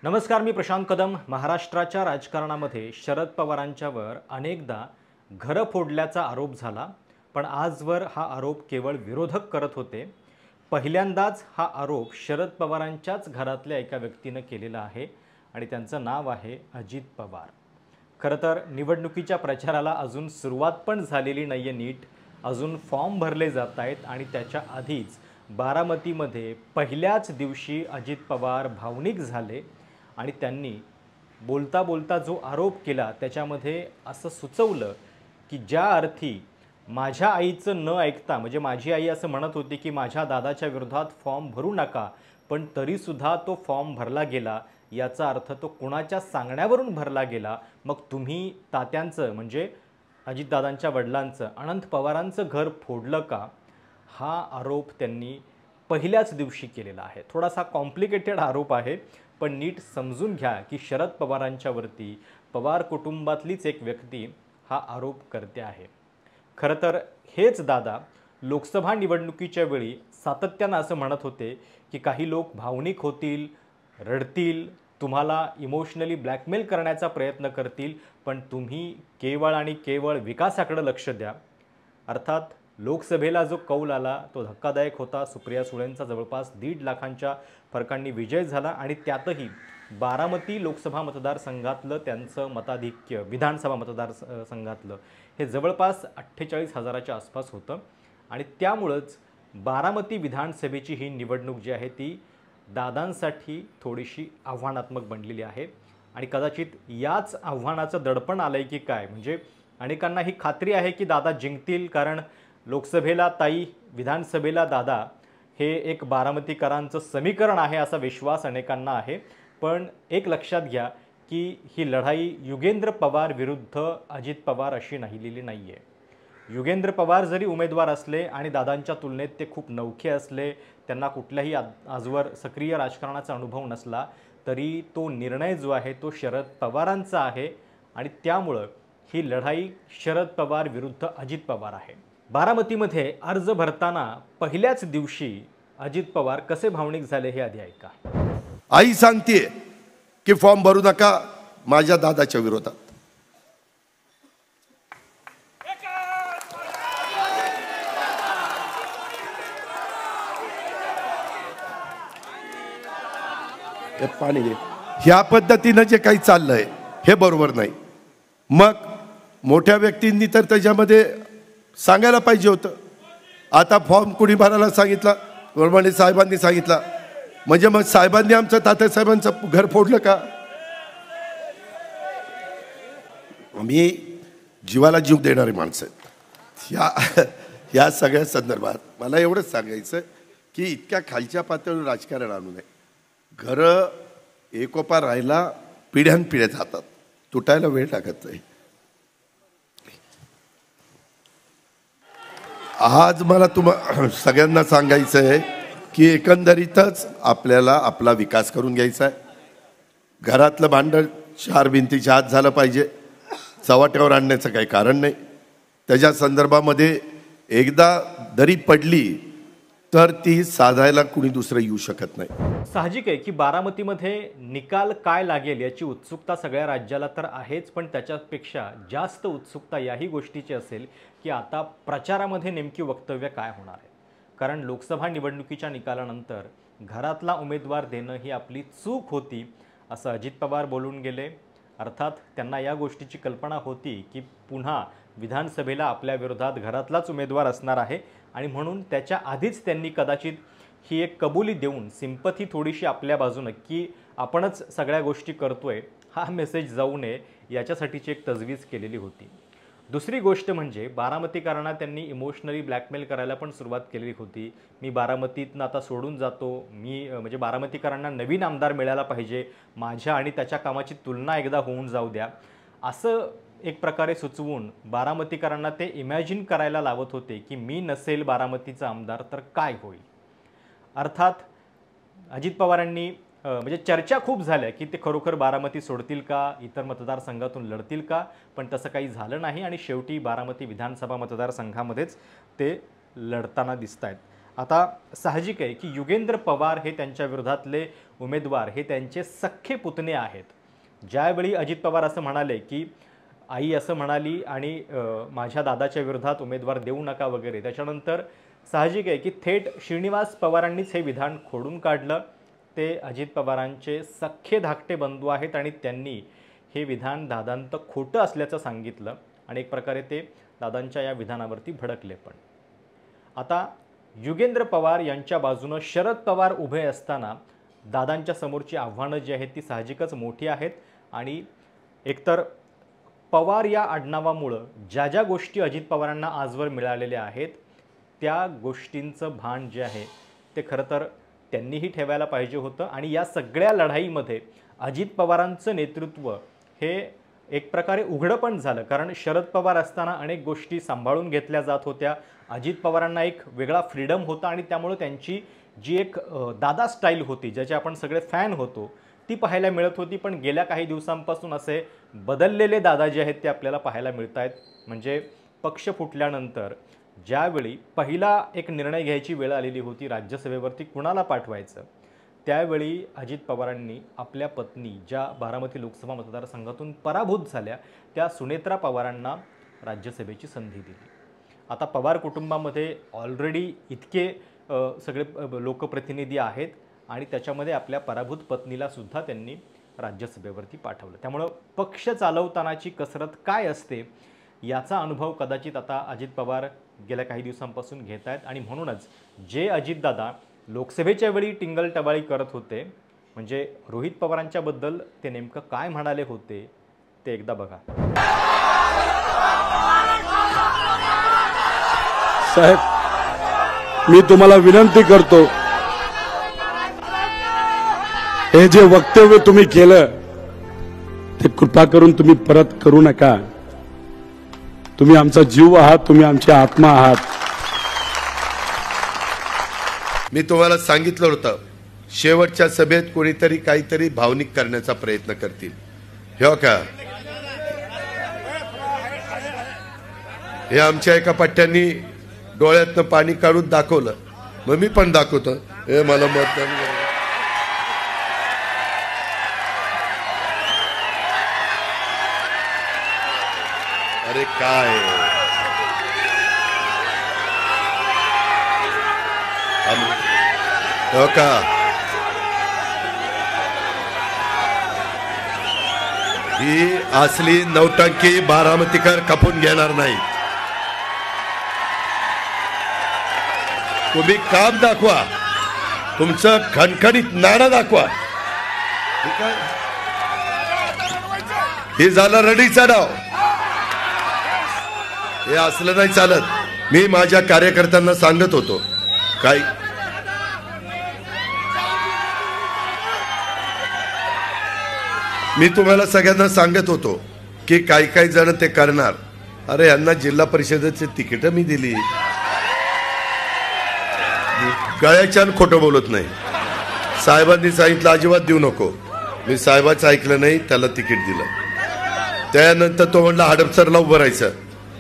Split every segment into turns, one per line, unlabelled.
नमस्कार, मी प्रशांत कदम। महाराष्ट्राच्या राजकारणामध्ये शरद पवारांच्यावर अनेकदा घरं फोडल्याचा आरोप झाला, पण आजवर हा आरोप केवळ विरोधक करत होते। पहिल्यांदाच हा आरोप शरद पवारांच्याच घरातल्या एका व्यक्तीने केलेला आहे आणि त्यांचं नाव आहे अजित पवार। खरं तर निवडणुकीच्या प्रचाराला अजून सुरुवात पण झालेली नाहीये नीट, अजून फॉर्म भरले जात आहेत आणि त्याच्या आधीच बारामतीमध्ये पहिल्याच दिवशी अजित पवार भावनिक झाले आणि त्यांनी बोलता बोलता जो आरोप केला त्याच्यामध्ये असं सुचवलं की ज्या अर्थी माझ्या आईचं न ऐकता, म्हणजे माझी आई असं म्हणत होती की माझ्या दादाच्या विरोधात फॉर्म भरू नका, पण तरीसुद्धा तो फॉर्म भरला गेला, याचा अर्थ तो कुणाच्या सांगण्यावरून भरला गेला। मग तुम्ही तात्यांचं म्हणजे अजितदादांच्या वडिलांचं अनंत पवारांचं घर फोडलं का? हा आरोप त्यांनी पहिल्याच दिवशी केलेला आहे। थोडासा कॉम्प्लिकेटेड आरोप आहे, पण नीट समजून घ्या की शरद पवारांच्यावरती पवार कुटुंबातलीच एक व्यक्ती हा आरोप करते आहे। खरं तर हेच दादा लोकसभा निवडणुकीच्या वेळी सातत्यानं असं म्हणत होते की काही लोक भावनिक होतील, रडतील, तुम्हाला इमोशनली ब्लॅकमेल करण्याचा प्रयत्न करतील, पण तुम्ही केवळ आणि केवळ विकासाकडे लक्ष द्या। अर्थात लोकसभेला जो कौल आला तो धक्कादायक होता। सुप्रिया सुळेंचा जवळपास 1.5 लाखांच्या फरकांनी विजय झाला आणि त्यातही बारामती लोकसभा मतदारसंघातलं त्यांचं मताधिक्य, विधानसभा मतदारसंघातलं हे जवळपास 48,000च्या आसपास होतं आणि त्यामुळंच बारामती विधानसभेची ही निवडणूक जी आहे ती दादांसाठी थोडीशी आव्हानात्मक बनलेली आहे आणि कदाचित याच आव्हानाचं दडपण आलंय की काय, म्हणजे अनेकांना ही खात्री आहे की दादा जिंकतील, कारण लोकसभेला ताई, विधानसभेला दादा हे एक बारामतीकरांचं समीकरण आहे असा विश्वास अनेकांना आहे। पण एक लक्षात घ्या की ही लढाई युगेंद्र पवार विरुद्ध अजित पवार अशी नाहीलेली नाही आहे। युगेंद्र पवार जरी उमेदवार असले आणि दादांच्या तुलनेत ते खूप नवखे असले, त्यांना कुठल्याही आजवर सक्रिय राजकारणाचा अनुभव नसला, तरी तो निर्णय जो आहे तो शरद पवारांचा आहे आणि त्यामुळं ही लढाई शरद पवार विरुद्ध अजित पवार आहे। बारामतीमध्ये अर्ज भरताना पहिल्याच दिवशी अजित पवार कसे भावनिक झाले हे आधी ऐका।
आई सांगते की फॉर्म भरू नका माझ्या दादाच्या विरोधात। पाणी घे। ह्या पद्धतीनं जे काही चाललंय हे बरोबर नाही। मग मोठ्या व्यक्तींनी तर त्याच्यामध्ये सांगायला पाहिजे होतं। आता फॉर्म कुणी भरायला सांगितला? वरमाणे साहेबांनी सांगितला, म्हणजे मग साहेबांनी आमचं तात्यासाहेबांचं घर फोडलं का? आम्ही जीवाला जीव देणारी माणसं आहेत। या सगळ्या संदर्भात मला एवढंच सांगायचं की इतक्या खालच्या पातळीवर राजकारण आणू नये। घरं एकोपा राहायला पिढ्यानपिढ्या जातात, तुटायला वेळ लागत नाही। आज मला सगळ्यांना सांगायचं आहे की एकंदरीतच आपल्याला आपला विकास करून घ्यायचा आहे। घरातलं भांडण 4 भिंतीच्या आत झालं पाहिजे, चव्हाट्यावर आणण्याचं काही कारण नाही। त्याच्या संदर्भामध्ये एकदा दरी पडली तर ती साधायला कुणी दुसरं येऊ शकत नाही।
साहजिक आहे की बारामतीमध्ये निकाल काय लागेल याची उत्सुकता सगळ्या राज्याला तर आहेच, पण त्याच्यापेक्षा जास्त उत्सुकता याही गोष्टीची असेल की आता प्रचारामध्ये नेमकी वक्तव्य काय होणार आहे। कारण लोकसभा निवडणुकीच्या निकालानंतर घरातला उमेदवार देणं ही आपली चूक होती असं अजित पवार बोलून गेले। अर्थात त्यांना या गोष्टीची कल्पना होती की पुन्हा विधानसभेला आपल्या विरोधात घरातलाच उमेदवार असणार आहे आणि म्हणून त्याच्या आधीच त्यांनी कदाचित ही एक कबुली देऊन सिंपथी थोडीशी आपल्या बाजूने की आपणच सगळ्या गोष्टी करतोय हा मेसेज जाऊ नये याच्यासाठीची एक तजवीज केलेली होती। दुसरी गोष्ट म्हणजे बारामतीकरांना त्यांनी इमोशनली ब्लॅकमेल करायला पण सुरुवात केलेली होती। मी बारामतीतनं आता सोडून जातो, म्हणजे बारामतीकरांना नवीन आमदार मिळायला पाहिजे, माझ्या आणि त्याच्या कामाची तुलना एकदा होऊन जाऊ द्या, असं एक प्रकारे सुचवून बारामतीकरांना ते इमॅजिन करायला लावत होते की मी नसेल बारामतीचा आमदार तर काय होईल। अर्थात अजित पवारांनी म्हणजे चर्चा खूप झाल्या की ते खरोखर बारामती सोडतील का, इतर मतदारसंघातून लढतील का, पण तसं काही झालं नाही आणि शेवटी बारामती विधानसभा मतदारसंघामध्येच ते लढताना दिसत आहेत। आता साहजिक आहे की युगेंद्र पवार हे त्यांच्या विरोधातले उमेदवार हे त्यांचे सख्खे पुतणे आहेत. ज्यावेळी अजित पवार असं म्हणाले की आई असं म्हणाली आणि माझ्या दादाच्या विरोधात उमेदवार देऊ नका वगैरे, त्याच्यानंतर साहजिक आहे की थेट श्रीनिवास पवारांनीच हे विधान खोडून काढलं. ते अजित पवारांचे सख्खे धाकटे बंधू आहेत आणि त्यांनी हे विधान दादांत खोटं असल्याचं सांगितलं आणि एक प्रकारे ते दादांच्या या विधानावरती भडकले. पण आता युगेंद्र पवार यांच्या बाजूनं शरद पवार उभे असताना दादांच्या समोरची आव्हानं जी आहेत ती साहजिकच मोठी आहेत. आणि एकतर पवार या आडनावामुळं ज्या ज्या गोष्टी अजित पवारांना आजवर मिळालेल्या आहेत त्या गोष्टींचं भान जे आहे ते खरं तर त्यांनीही ठेवायला पाहिजे होतं. आणि या सगळ्या लढाईमध्ये अजित पवारांचं नेतृत्व हे एक प्रकारे उघडं पण झालं, कारण शरद पवार असताना अनेक गोष्टी सांभाळून घेतल्या जात होत्या. अजित पवारांना एक वेगळा फ्रीडम होता आणि त्यामुळं त्यांची जी एक दादा स्टाईल होती ज्याचे आपण सगळे फॅन होतो ती पाहायला मिळत होती. पण गेल्या काही दिवसांपासून असे बदललेले दादा जे आहेत ते आपल्याला पाहायला मिळत आहेत. म्हणजे पक्ष फुटल्यानंतर ज्यावेळी पहिला एक निर्णय घ्यायची वेळ आलेली होती राज्यसभेवरती कुणाला पाठवायचं, त्यावेळी अजित पवारांनी आपल्या पत्नी ज्या बारामती लोकसभा मतदारसंघातून पराभूत झाल्या त्या सुनेत्रा पवारांना राज्यसभेची संधी दिली. आता पवार कुटुंबामध्ये ऑलरेडी इतके सगळे लोकप्रतिनिधी आहेत आणि त्याच्यामध्ये आपल्या पराभूत पत्नीला सुद्धा त्यांनी राज्यसभेवरती पाठवलं. त्यामुळं पक्ष चालवतानाची कसरत काय असते याचा अनुभव कदाचित आता अजित पवार गेल्या काही दिवसांपासून घेत आहेत. आणि म्हणूनच जे अजितदादा लोकसभेच्या वेळी टिंगलटवाळी करत होते, म्हणजे रोहित पवारांच्याबद्दल ते नेमकं काय म्हणाले होते ते एकदा बघा.
साहेब, मी तुम्हाला विनंती करतो, हे जे वक्तव्य तुम्ही केलं ते कृपा करून तुम्ही परत करू नका. तुम्ही आमचा जीव आहात, तुम्ही आमची आत्मा आहात.
मी तुम्हाला सांगितलं होतं शेवटच्या सभेत कोणीतरी काहीतरी भावनिक करण्याचा प्रयत्न करतील. हे का हे आमच्या एका पट्ट्यांनी डोळ्यातनं पाणी काढून दाखवलं, मग मी पण दाखवतो. हे मला मतदान अरे काय हो का ही असली नौटंकी बारामतीकर खपून घेणार नाही. तुम्ही काम दाखवा, तुमचं खणखणीत नाणं दाखवा. हे झालं रडीचा डाव, हे असलं नाही चालत. मी माझ्या कार्यकर्त्यांना सांगत होतो काय मी तुम्हाला सगळ्यांना सांगत होतो की काही जण ते करणार. अरे यांना जिल्हा परिषदेची तिकीट मी दिली, गळ्याच्या खोटं बोलत नाही. साहेबांनी सांगितलं अजिबात देऊ नको, मी साहेबाचं ऐकलं नाही, त्याला तिकीट दिलं. त्यानंतर तो म्हणला हडपसरला उभं राहायचं.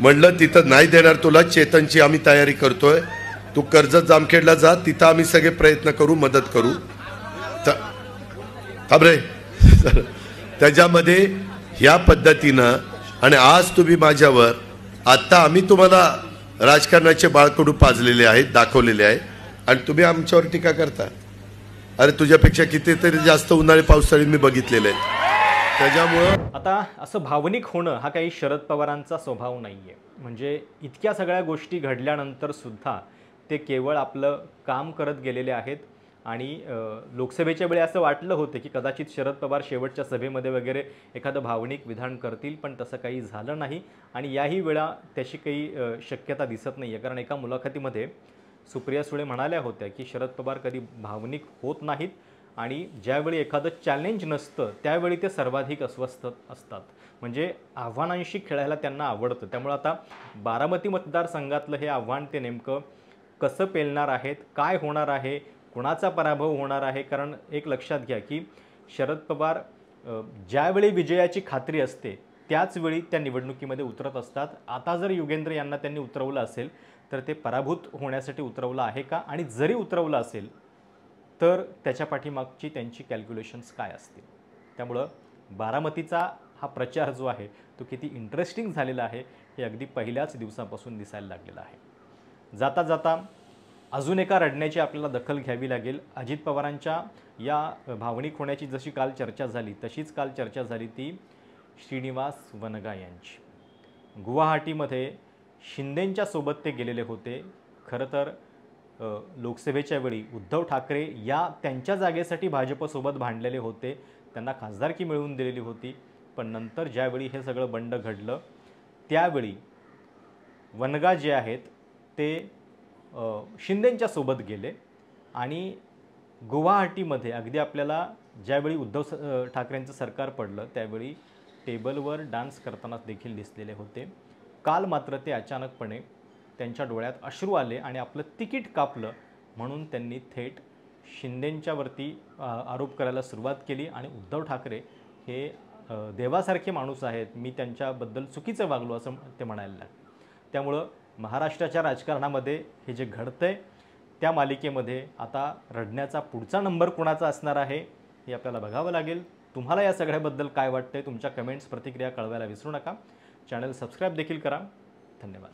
म्हणलं तिथं नाही देणार तुला, चेतनची आम्ही तयारी करतोय, तू कर्जत जामखेडला जा, तिथं आम्ही सगळे प्रयत्न करू, मदत करू. रे त्याच्यामध्ये ह्या पद्धतीनं आणि आज तुम्ही माझ्यावर आता आम्ही तुम्हाला राजकारणाचे बाळकडू पाजलेले आहेत, दाखवलेले आहे आणि तुम्ही आमच्यावर टीका करता. अरे तुझ्यापेक्षा कितीतरी जास्त उन्हाळे पावसाळी मी बघितलेले आहेत. त्याच्यामुळं
आता असं भावनिक होणं हा काही शरद पवारांचा स्वभाव नाहीये. म्हणजे इतक्या सगळ्या गोष्टी घडल्यानंतर सुद्धा ते केवळ आपलं काम करत गेलेले आहेत. आणि लोकसभेच्या वेळी असं वाटलं होतं की कदाचित शरद पवार शेवटच्या सभेमध्ये वगैरे एखादं भावनिक विधान करतील, पण तसं काही झालं नाही. आणि याही वेळा त्याची काही शक्यता दिसत नाही आहे. कारण एका मुलाखतीमध्ये सुप्रिया सुळे म्हणाल्या होत्या की शरद पवार कधी भावनिक होत नाहीत आणि ज्यावेळी एखादं चॅलेंज नसतं त्यावेळी ते सर्वाधिक अस्वस्थ असतात. म्हणजे आव्हानांशी खेळायला त्यांना आवडतं. त्यामुळे आता बारामती मतदारसंघातलं हे आव्हान ते नेमकं कसं पेलणार आहेत, काय होणार आहे, कुणाचा पराभव होणार आहे. कारण एक लक्षात घ्या की शरद पवार ज्यावेळी विजयाची खात्री असते त्याच वेळी त्या निवडणुकीमध्ये उतरत असतात. आता जर युगेंद्र यांना त्यांनी उतरवलं असेल तर ते पराभूत होण्यासाठी उतरवलं आहे का, आणि जरी उतरवलं असेल तर त्याच्या पाठीमागची त्यांची कॅल्क्युलेशन्स काय असतील. त्यामुळं बारामतीचा हा प्रचार जो आहे तो किती इंटरेस्टिंग झालेला आहे हे अगदी पहिल्याच दिवसापासून दिसायला लागलेलं आहे. जाता जाता अजून एका रडण्याची आपल्याला दखल घ्यावी लागेल. अजित पवारांच्या या भावनिक होण्याची जशी काल चर्चा झाली तशीच काल चर्चा झाली ती श्रीनिवास वनगा यांची. गुवाहाटीमध्ये शिंदेंच्या सोबत ते गेलेले होते. खरं तर लोकसभेच्या वेळी उद्धव ठाकरे या त्यांच्या जागेसाठी भाजपसोबत भांडलेले होते, त्यांना खासदारकी मिळवून दिलेली होती. पण नंतर ज्यावेळी हे सगळं बंड घडलं त्यावेळी वनगा जे आहेत ते शिंदेंच्या सोबत गेले आणि गुवाहाटीमध्ये अगदी आपल्याला ज्यावेळी उद्धव ठाकरेंचं सरकार पडलं त्यावेळी टेबलवर डान्स करताना देखील दिसलेले होते. काल मात्र ते अचानकपणे त्यांच्या डोळ्यात अश्रू आले आणि आपलं तिकीट कापलं म्हणून त्यांनी थेट शिंदेंच्यावरती आरोप करायला सुरुवात केली आणि उद्धव ठाकरे हे देवासारखे माणूस आहेत, मी त्यांच्याबद्दल चुकीचं वागलो असं ते म्हणायला लागले. त्यामुळं महाराष्ट्राच्या राजकारणामध्ये हे जे घडतंय त्या मालिकेमध्ये आता रडण्याचा पुढचा नंबर कोणाचा असणार आहे हे आपल्याला बघावं लागेल. तुम्हाला या सगळ्याबद्दल काय वाटतंय, तुमच्या कमेंट्स प्रतिक्रिया कळवायला विसरू नका. चॅनल सबस्क्राईब देखील करा. धन्यवाद.